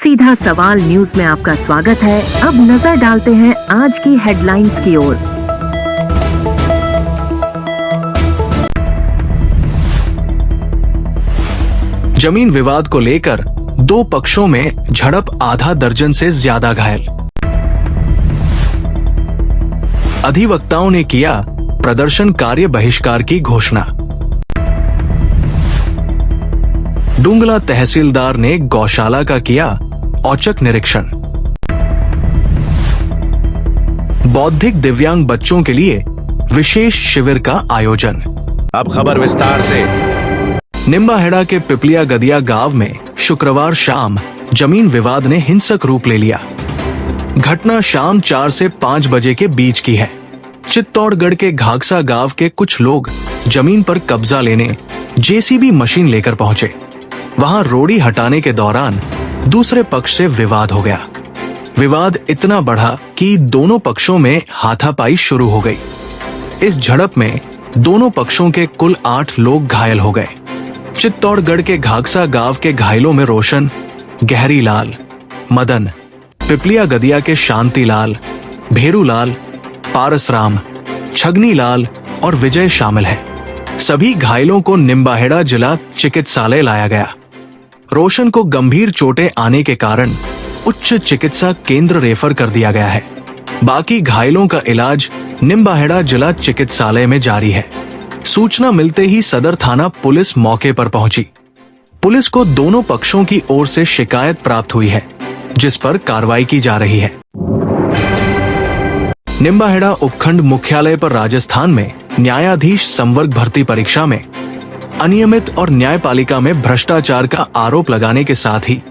सीधा सवाल न्यूज में आपका स्वागत है। अब नजर डालते हैं आज की हेडलाइंस की ओर। जमीन विवाद को लेकर दो पक्षों में झड़प, आधा दर्जन से ज्यादा घायल। अधिवक्ताओं ने किया प्रदर्शन कार्य बहिष्कार की घोषणा। डुंगला तहसीलदार ने गौशाला का किया औचक निरीक्षण। बौद्धिक दिव्यांग बच्चों के लिए विशेष शिविर का आयोजन। अब खबर विस्तार से। निम्बाहेड़ा के पिपलिया गदिया गांव में शुक्रवार शाम जमीन विवाद ने हिंसक रूप ले लिया। घटना शाम 4 से 5 बजे के बीच की है। चित्तौड़गढ़ के घाघसा गांव के कुछ लोग जमीन पर कब्जा लेने जेसीबी मशीन लेकर पहुंचे। वहां रोड़ी हटाने के दौरान दूसरे पक्ष से विवाद हो गया। विवाद इतना बढ़ा कि दोनों पक्षों में हाथापाई शुरू हो गई। इस झड़प में दोनों पक्षों के कुल 8 लोग घायल हो गए। चित्तौड़गढ़ के घाघसा गांव के घायलों में रोशन, गहरी लाल, मदन, पिपलिया गदिया के शांति लाल, भेरू लाल, पारसराम, छगनी लाल और विजय शामिल है। सभी घायलों को निम्बाहेड़ा जिला चिकित्सालय लाया गया। रोशन को गंभीर चोटें आने के कारण उच्च चिकित्सा केंद्र रेफर कर दिया गया है। बाकी घायलों का इलाज निम्बाहेड़ा जिला चिकित्सालय में जारी है। सूचना मिलते ही सदर थाना पुलिस मौके पर पहुंची। पुलिस को दोनों पक्षों की ओर से शिकायत प्राप्त हुई है, जिस पर कार्रवाई की जा रही है। निम्बाहेड़ा उपखंड मुख्यालय पर राजस्थान में न्यायाधीश संवर्ग भर्ती परीक्षा में अनियमित और न्यायपालिका में भ्रष्टाचार का आरोप लगाने के साथ ही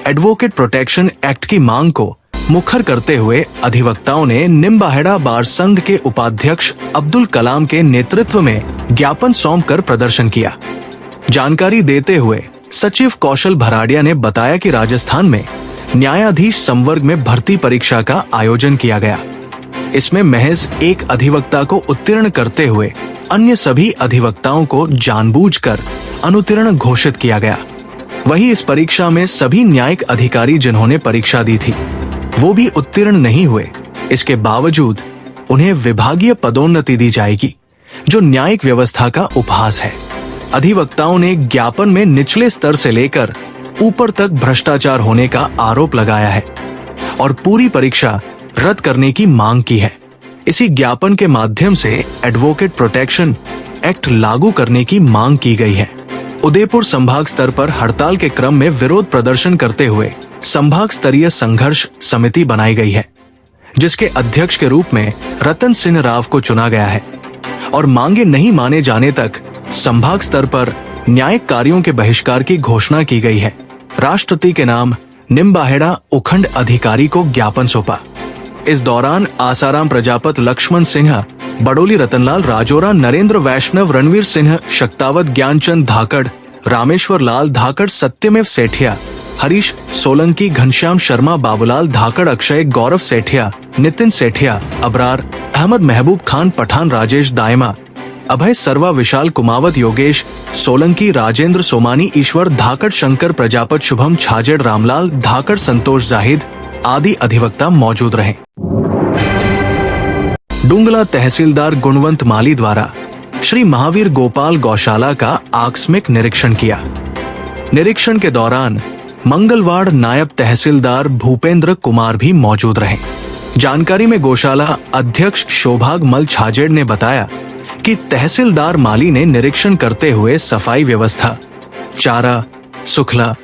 एडवोकेट प्रोटेक्शन एक्ट की मांग को मुखर करते हुए अधिवक्ताओं ने निम्बाहेड़ा बार संघ के उपाध्यक्ष अब्दुल कलाम के नेतृत्व में ज्ञापन सौंपकर प्रदर्शन किया। जानकारी देते हुए सचिव कौशल भराड़िया ने बताया कि राजस्थान में न्यायाधीश संवर्ग में भर्ती परीक्षा का आयोजन किया गया। इसमें महज एक अधिवक्ता को उत्तीर्ण करते हुए अन्य सभी अधिवक्ताओं को जानबूझकर अनुत्तीर्ण घोषित किया गया। वहीं इस परीक्षा में सभी न्यायिक अधिकारी जिन्होंने परीक्षा दी थी वो भी उत्तीर्ण नहीं हुए। इसके बावजूद उन्हें विभागीय पदोन्नति दी जाएगी, जो न्यायिक व्यवस्था का उपहास है। अधिवक्ताओं ने ज्ञापन में निचले स्तर से लेकर ऊपर तक भ्रष्टाचार होने का आरोप लगाया है और पूरी परीक्षा रद्द करने की मांग की है। इसी ज्ञापन के माध्यम से एडवोकेट प्रोटेक्शन एक्ट लागू करने की मांग की गई है। उदयपुर संभाग स्तर पर हड़ताल के क्रम में विरोध प्रदर्शन करते हुए संभाग स्तरीय संघर्ष समिति बनाई गई है, जिसके अध्यक्ष के रूप में रतन सिंह राव को चुना गया है और मांगे नहीं माने जाने तक संभाग स्तर पर न्यायिक कार्यों के बहिष्कार की घोषणा की गई है। राष्ट्रपति के नाम निम्बाहेड़ा उखंड अधिकारी को ज्ञापन सौंपा। इस दौरान आसाराम प्रजापत, लक्ष्मण सिंह, बडोली रतनलाल, राजौरा नरेंद्र वैष्णव, रणवीर सिंह, शक्तावत, ज्ञानचंद धाकड़, रामेश्वर लाल धाकड़, सत्यमेव सेठिया, हरीश सोलंकी, घनश्याम शर्मा, बाबूलाल धाकड़, अक्षय, गौरव सेठिया, नितिन सेठिया, अबरार, अहमद, महबूब खान पठान, राजेश दायमा, अभय सर्वा, विशाल कुमावत, योगेश सोलंकी, राजेंद्र सोमानी, ईश्वर धाकड़, शंकर प्रजापत, शुभम छाजेड़, रामलाल धाकड़, संतोष जाहिद आदि अधिवक्ता मौजूद रहे। डुंगला तहसीलदार गुणवंत माली द्वारा श्री महावीर गोपाल गौशाला का आकस्मिक निरीक्षण किया। निरीक्षण के दौरान मंगलवाड़ नायब तहसीलदार भूपेंद्र कुमार भी मौजूद रहे। जानकारी में गौशाला अध्यक्ष शोभाग मल छाजेड़ ने बताया कि तहसीलदार माली ने निरीक्षण करते हुए सफाई व्यवस्था, चारा, सुखला,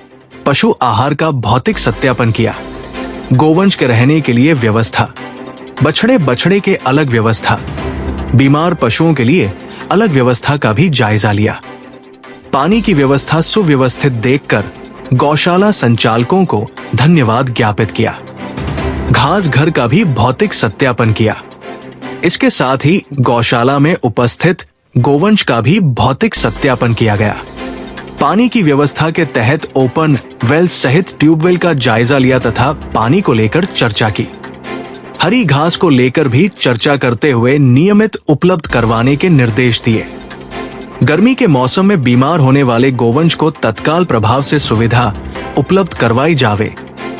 पशु आहार का भौतिक सत्यापन किया, गोवंश के रहने के लिए व्यवस्था, बछड़े के अलग व्यवस्था, बीमार पशुओं के लिए अलग व्यवस्था का भी जायजा लिया। पानी की व्यवस्था सुव्यवस्थित देखकर गौशाला संचालकों को धन्यवाद ज्ञापित किया। घास घर का भी भौतिक सत्यापन किया। इसके साथ ही गौशाला में उपस्थित गोवंश का भी भौतिक सत्यापन किया गया। पानी की व्यवस्था के तहत ओपन वेल सहित ट्यूबवेल का जायजा लिया तथा पानी को लेकर चर्चा की। हरी घास को लेकर भी चर्चा करते हुए नियमित उपलब्ध करवाने के निर्देश दिए। गर्मी के मौसम में बीमार होने वाले गोवंश को तत्काल प्रभाव से सुविधा उपलब्ध करवाई जावे,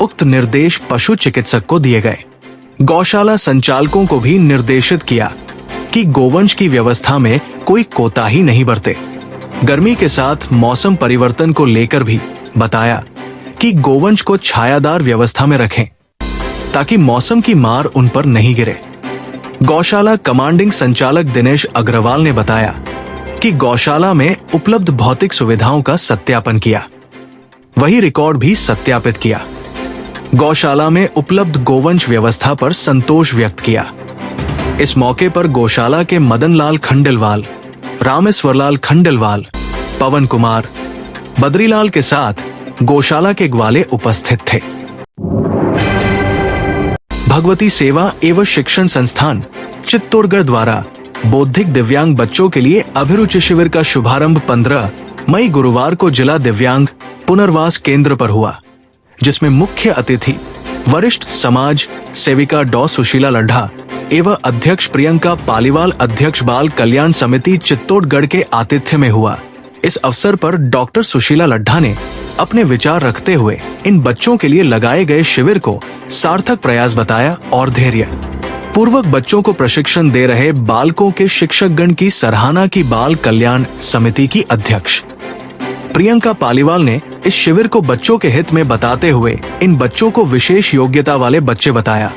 उक्त निर्देश पशु चिकित्सक को दिए गए। गौशाला संचालकों को भी निर्देशित किया कि गोवंश की व्यवस्था में कोई कोताही नहीं बरते। गर्मी के साथ मौसम परिवर्तन को लेकर भी बताया कि गोवंश को छायादार व्यवस्था में रखें ताकि मौसम की मार उन पर नहीं गिरे। गौशाला कमांडिंग संचालक दिनेश अग्रवाल ने बताया कि गौशाला में उपलब्ध भौतिक सुविधाओं का सत्यापन किया, वही रिकॉर्ड भी सत्यापित किया। गौशाला में उपलब्ध गोवंश व्यवस्था पर संतोष व्यक्त किया। इस मौके पर गौशाला के मदन लाल खंडेलवाल, रामेश्वरलाल खंडेलवाल, पवन कुमार, बद्रीलाल के साथ गौशाला के ग्वाले उपस्थित थे। भगवती सेवा एवं शिक्षण संस्थान चित्तौड़गढ़ द्वारा बौद्धिक दिव्यांग बच्चों के लिए अभिरुचि शिविर का शुभारंभ 15 मई गुरुवार को जिला दिव्यांग पुनर्वास केंद्र पर हुआ, जिसमें मुख्य अतिथि वरिष्ठ समाज सेविका डॉ सुशीला लड्ढा एवं अध्यक्ष प्रियंका पालीवाल, अध्यक्ष बाल कल्याण समिति चित्तौड़गढ़ के आतिथ्य में हुआ। इस अवसर पर डॉक्टर सुशीला लड्ढा ने अपने विचार रखते हुए इन बच्चों के लिए लगाए गए शिविर को सार्थक प्रयास बताया और धैर्य पूर्वक बच्चों को प्रशिक्षण दे रहे बालकों के शिक्षकगण की सराहना की। बाल कल्याण समिति की अध्यक्ष प्रियंका पालीवाल ने इस शिविर को बच्चों के हित में बताते हुए इन बच्चों को विशेष योग्यता वाले बच्चे बताया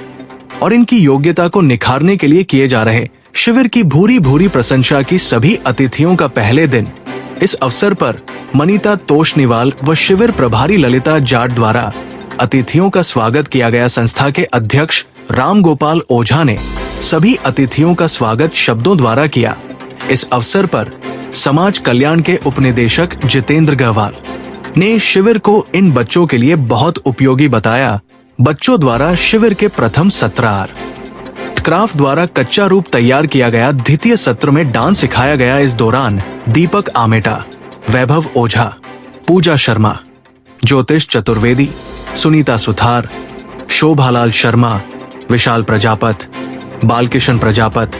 और इनकी योग्यता को निखारने के लिए किए जा रहे शिविर की भूरी भूरी प्रशंसा की। सभी अतिथियों का पहले दिन इस अवसर पर मनीता तोषनीवाल व शिविर प्रभारी ललिता जाट द्वारा अतिथियों का स्वागत किया गया। संस्था के अध्यक्ष राम गोपाल ओझा ने सभी अतिथियों का स्वागत शब्दों द्वारा किया। इस अवसर पर समाज कल्याण के उपनिदेशक जितेंद्र गहवाल ने शिविर को इन बच्चों के लिए बहुत उपयोगी बताया। बच्चों द्वारा शिविर के प्रथम सत्र आर्ट क्राफ्ट द्वारा कच्चा रूप तैयार किया गया। द्वितीय सत्र में डांस सिखाया गया। इस दौरान दीपक आमेटा, वैभव ओझा, पूजा शर्मा, ज्योतिष चतुर्वेदी, सुनीता सुथार, शोभालाल शर्मा, विशाल प्रजापत, बालकिशन प्रजापत,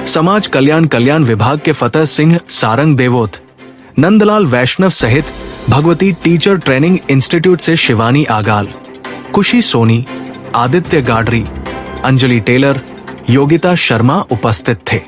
समाज कल्याण विभाग के फतेह सिंह सारंग देवोत, नंदलाल वैष्णव सहित भगवती टीचर ट्रेनिंग इंस्टीट्यूट से शिवानी आगाल, खुशी सोनी, आदित्य गाडरी, अंजलि टेलर, योगिता शर्मा उपस्थित थे।